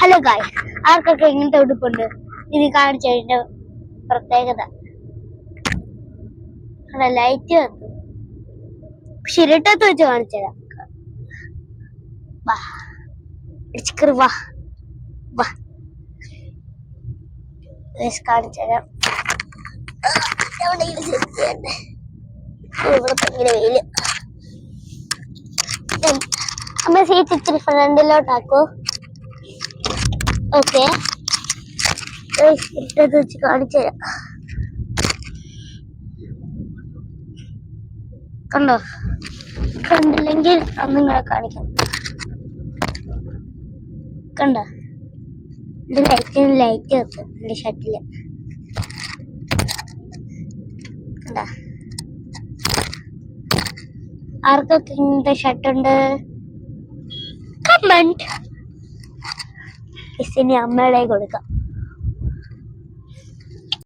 Hello guys, ആർക്കൊക്കെ ഇങ്ങനത്തെ ഉടുപ്പുണ്ട്? ഇത് കാണിച്ചതിന്റെ പ്രത്യേകത ലൈറ്റ് കത്തും. പക്ഷെ ഇരട്ടത്ത് വെച്ച് കാണിച്ചതാ. കാണിച്ചുതരാം. ഇവിടെ ഭയങ്കര വെയില്. അമ്മ സീറ്റ് ഇത്തിരി ഫ്രണ്ടിലോട്ടാക്കൂ. ഓക്കെ, ഇരട്ടത്ത് വെച്ച് കാണിച്ചു തരാം. കണ്ടോ? കണ്ടില്ലെങ്കിൽ നിങ്ങളെ കാണിക്കാം. കണ്ടോ? ഇത് ലൈറ്റ് കത്തും എന്റെ ഷർട്ടില്. കണ്ടോ? ആർക്കൊക്കെ ഇങ്ങനത്തെ ഷർട്ടുണ്ട്? കമന്റ്. ഇനി അമ്മയുടെ കൊടുക്കാം.